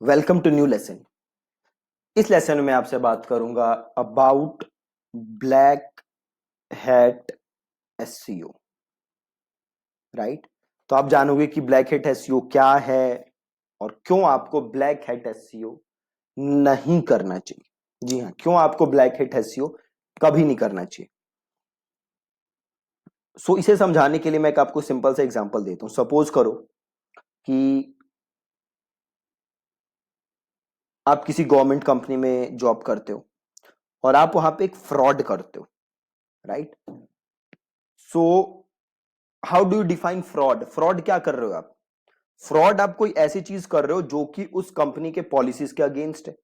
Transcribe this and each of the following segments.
Welcome to new lesson. इस lesson में आपसे बात करूंगा about black hat SEO. Right. तो आप जानोगे कि ब्लैक हैट एसईओ क्या है और क्यों आपको ब्लैक हैट एसईओ नहीं करना चाहिए। जी हाँ, क्यों आपको ब्लैक हैट एसईओ कभी नहीं करना चाहिए। इसे समझाने के लिए मैं एक आपको सिंपल सा एग्जांपल देता हूं। सपोज करो कि आप किसी गवर्नमेंट कंपनी में जॉब करते हो और आप वहां पे एक फ्रॉड करते हो। Right. So how do you define fraud? Fraud क्या कर रहे हो आप? फ्रॉड आप कोई ऐसी चीज कर रहे हो जो कि उस कंपनी के पॉलिसीज के अगेंस्ट है।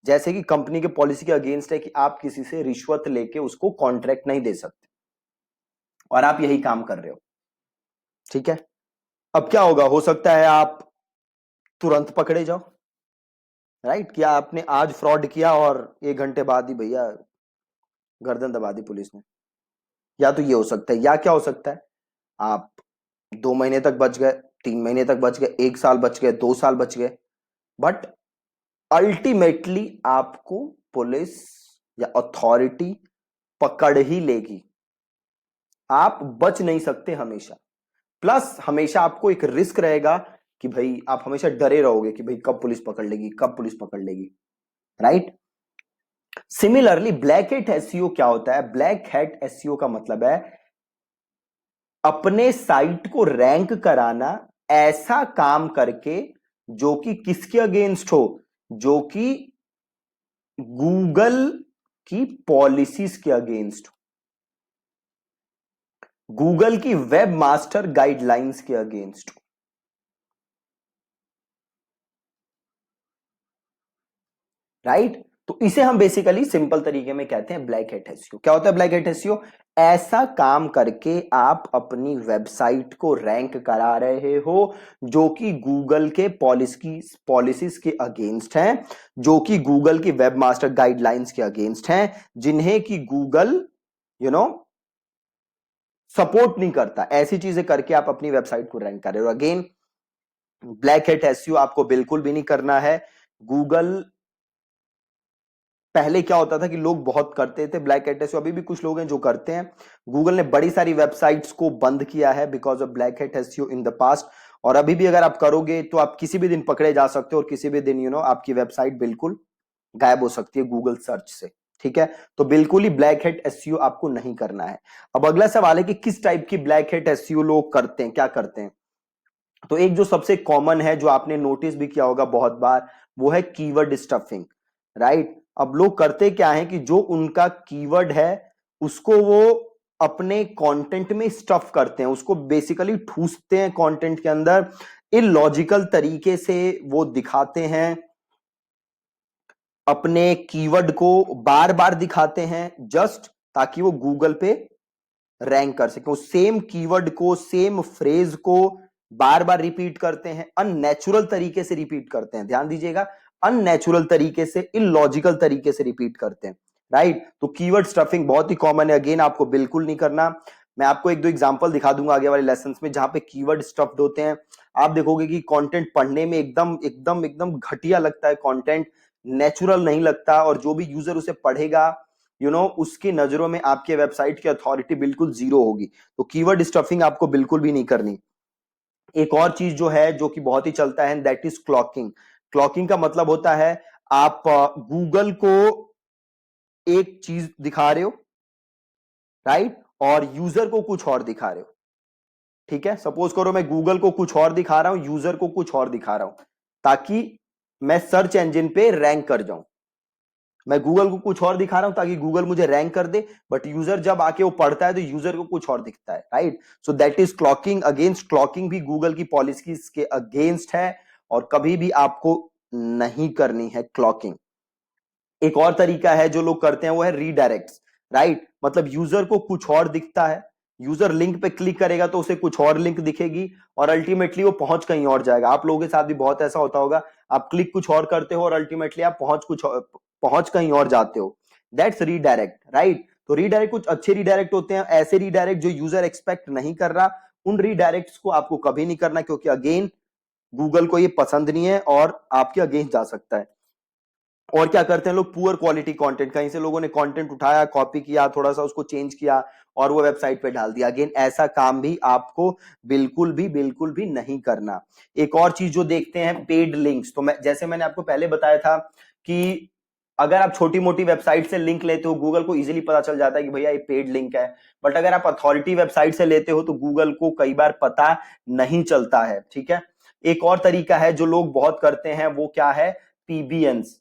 जैसे कि कंपनी के पॉलिसी के अगेंस्ट है कि आप किसी से रिश्वत लेके उसको कॉन्ट्रैक्ट नहीं दे सकते और आप यही काम कर रहे हो। ठीक है। अब क्या होगा, हो सकता है आप तुरंत पकड़े जाओ। राइट। क्या आपने आज फ्रॉड किया और 1 घंटे बाद ही भैया गर्दन दबा दी पुलिस ने। या तो ये हो सकता है, या क्या हो सकता है, आप 2 महीने तक बच गए, 3 महीने तक बच गए, 1 साल बच गए, 2 साल बच गए, बट अल्टीमेटली आपको पुलिस या अथॉरिटी पकड़ ही लेगी। आप बच नहीं सकते हमेशा। प्लस हमेशा आपको एक रिस्क रहेगा कि भाई आप हमेशा डरे रहोगे कि भाई कब पुलिस पकड़ लेगी, कब पुलिस पकड़ लेगी। Right. Similarly black hat SEO क्या होता है? ब्लैक हैट एसईओ का मतलब है अपने साइट को रैंक कराना ऐसा काम करके जो कि किसके अगेंस्ट हो? जो कि गूगल की पॉलिसीज के अगेंस्ट, गूगल की वेब मास्टर गाइडलाइंस के अगेंस्ट। राइट। तो इसे हम बेसिकली सिंपल तरीके में कहते हैं ब्लैक हैट एसईओ। क्या होता है ब्लैक हैट एसईओ? ऐसा काम करके आप अपनी वेबसाइट को रैंक करा रहे हो जो कि गूगल के पॉलिसीज के अगेंस्ट हैं, जो कि गूगल की वेब मास्टर गाइडलाइंस के अगेंस्ट हैं, जिन्हें कि गूगल यू नो सपोर्ट नहीं करता। ऐसी चीजें करके आप अपनी वेबसाइट को रैंक कर रहे हो। अगेन, ब्लैक हैट एसईओ आपको बिल्कुल भी नहीं करना है। गूगल, पहले क्या होता था कि लोग बहुत करते थे ब्लैक हैट एसईओ, अभी भी कुछ लोग हैं जो करते हैं। गूगल ने बड़ी सारी वेबसाइट्स को बंद किया है because of black hat SEO in the past. और अभी भी अगर आप करोगे तो आप किसी भी दिन पकड़े जा सकते हो और किसी भी दिन आपकी वेबसाइट बिल्कुल गायब हो सकती है गूगल सर्च से। ठीक है। तो बिल्कुल ही ब्लैक हैट एसईओ आपको नहीं करना है। अब अगला सवाल है कि किस टाइप की ब्लैक हैट एसईओ लोग करते हैं, क्या करते हैं? तो एक जो सबसे कॉमन है, जो आपने नोटिस भी किया होगा बहुत बार, वो है कीवर्ड स्टफिंग। राइट। अब लोग करते क्या है कि जो उनका कीवर्ड है उसको वो अपने कंटेंट में स्टफ करते हैं, उसको बेसिकली ठूसते हैं कंटेंट के अंदर। इलॉजिकल तरीके से वो दिखाते हैं, अपने कीवर्ड को बार बार दिखाते हैं जस्ट ताकि वो गूगल पे रैंक कर सके। वो सेम कीवर्ड को, सेम फ्रेज को बार बार रिपीट करते हैं, अननेचुरल तरीके से रिपीट करते हैं। ध्यान दीजिएगा, अननेचुरल तरीके से, इलॉजिकल तरीके से रिपीट करते हैं। राइट। तो कीवर्ड स्टफिंग बहुत ही कॉमन है। अगेन, आपको बिल्कुल नहीं करना। मैं आपको एक दो एग्जांपल दिखा दूंगा आगे वाले लेसन्स में जहां पे कीवर्ड स्टफ्ड होते हैं। आप देखोगे कि कंटेंट पढ़ने में एकदम एकदम एकदम घटिया लगता है, कंटेंट नेचुरल नहीं लगता, और जो भी यूजर उसे पढ़ेगा उसकी नजरों में आपके वेबसाइट की अथॉरिटी बिल्कुल जीरो होगी। तो कीवर्ड स्टफिंग आपको बिल्कुल भी नहीं करनी। एक और चीज जो है, जो कि बहुत ही चलता है, दैट इज क्लॉकिंग। क्लॉकिंग का मतलब होता है आप गूगल को एक चीज दिखा रहे हो, राइट, और यूजर को कुछ और दिखा रहे हो। ठीक है। सपोज करो मैं गूगल को कुछ और दिखा रहा हूं, यूजर को कुछ और दिखा रहा हूं, ताकि मैं सर्च इंजन पे रैंक कर जाऊं। मैं गूगल को कुछ और दिखा रहा हूं ताकि गूगल मुझे रैंक कर दे, बट यूजर जब आके वो पढ़ता है तो यूजर को कुछ और दिखता है। Right. So that is clocking. Against clocking भी गूगल की पॉलिसीज के अगेंस्ट है और कभी भी आपको नहीं करनी है क्लॉकिंग। एक और तरीका है जो लोग करते हैं, वो है रीडायरेक्ट्स। राइट। मतलब यूजर को कुछ और दिखता है, यूजर लिंक पे क्लिक करेगा तो उसे कुछ और लिंक दिखेगी और अल्टीमेटली वो पहुंच कहीं और जाएगा। आप लोगों के साथ भी बहुत ऐसा होता होगा, आप क्लिक कुछ और करते हो और अल्टीमेटली आप पहुंच कहीं और जाते हो। That's redirect. राइट। तो रीडायरेक्ट, कुछ अच्छे रीडायरेक्ट होते हैं, ऐसे रीडायरेक्ट जो यूजर एक्सपेक्ट नहीं कर रहा, उन रीडायरेक्ट्स को आपको कभी नहीं करना, क्योंकि अगेन गूगल को ये पसंद नहीं है और आपके अगेंस्ट जा सकता है। और क्या करते हैं लोग, पुअर क्वालिटी कंटेंट, कहीं से लोगों ने कंटेंट उठाया, कॉपी किया, थोड़ा सा उसको चेंज किया और वो वेबसाइट पे डाल दिया। अगेन ऐसा काम भी आपको बिल्कुल भी नहीं करना। एक और चीज जो देखते हैं, पेड लिंक्स। तो जैसे मैंने आपको पहले बताया था कि अगर आप छोटी मोटी वेबसाइट से लिंक लेते हो, गूगल को इजीली पता चल जाता है कि भैया ये पेड लिंक है। बट अगर आप अथॉरिटी वेबसाइट से लेते हो तो गूगल को कई बार पता नहीं चलता है। ठीक है, एक और तरीका है जो लोग बहुत करते हैं, वो क्या है, PBNs.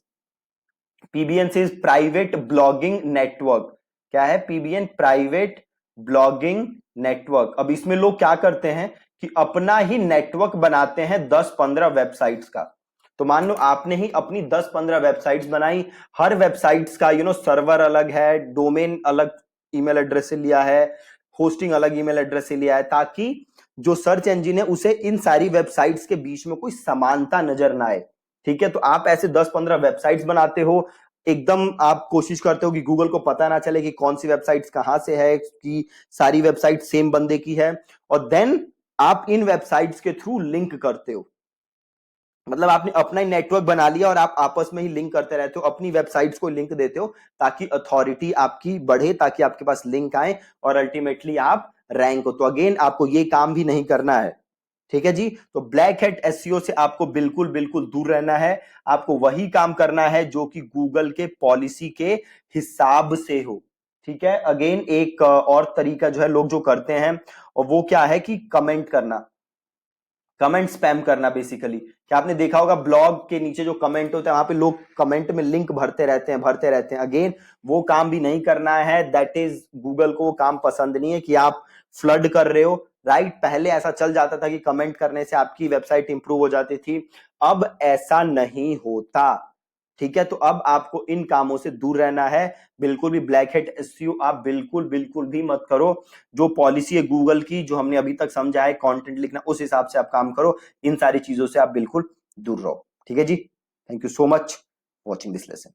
PBN is private blogging network. क्या है, पीबीएन, प्राइवेट ब्लॉगिंग नेटवर्क। अब इसमें लोग क्या करते हैं कि अपना ही नेटवर्क बनाते हैं 10-15 वेबसाइट्स का। तो मान लो आपने ही अपनी 10-15 वेबसाइट्स बनाई, हर वेबसाइट्स का सर्वर अलग है, डोमेन अलग ईमेल एड्रेस से लिया है, होस्टिंग अलग ईमेल एड्रेस से लिया है, ताकि जो सर्च इंजन है उसे इन सारी वेबसाइट्स के बीच में कोई समानता नजर ना आए। ठीक है, तो आप ऐसे 10-15 वेबसाइट्स बनाते हो, एकदम आप कोशिश करते हो कि गूगल को पता ना चले कि कौन सी वेबसाइट्स कहां से है, कि सारी वेबसाइट सेम बंदे की है, और देन आप इन वेबसाइट्स के थ्रू लिंक करते हो। मतलब आपने अपना ही नेटवर्क बना लिया और आप आपस में ही लिंक करते रहते हो, अपनी वेबसाइट्स को लिंक देते हो, ताकि अथॉरिटी आपकी बढ़े, ताकि आपके पास लिंक आए और अल्टीमेटली आप रैंक हो। तो अगेन आपको ये काम भी नहीं करना है। ठीक है जी, तो ब्लैक हैट एसईओ से आपको बिल्कुल दूर रहना है। आपको वही काम करना है जो कि गूगल के पॉलिसी के हिसाब से हो। ठीक है, अगेन एक और तरीका जो है लोग जो करते हैं, और वो क्या है कि कमेंट करना, कमेंट स्पैम करना। बेसिकली क्या आपने देखा होगा, ब्लॉग के नीचे जो कमेंट होते हैं वहां पे लोग कमेंट में लिंक भरते रहते हैं। अगेन वो काम भी नहीं करना है। दैट इज, गूगल को वो काम पसंद नहीं है कि आप फ्लड कर रहे हो। राइट, पहले ऐसा चल जाता था कि कमेंट करने से आपकी वेबसाइट इंप्रूव हो जाती थी, अब ऐसा नहीं होता। ठीक है, तो अब आपको इन कामों से दूर रहना है। बिल्कुल भी ब्लैक हैट एसईओ आप बिल्कुल भी मत करो। जो पॉलिसी है गूगल की, जो हमने अभी तक समझा है, कंटेंट लिखना, उस हिसाब से आप काम करो। इन सारी चीजों से आप बिल्कुल दूर रहो। ठीक है जी, thank you so much watching this lesson.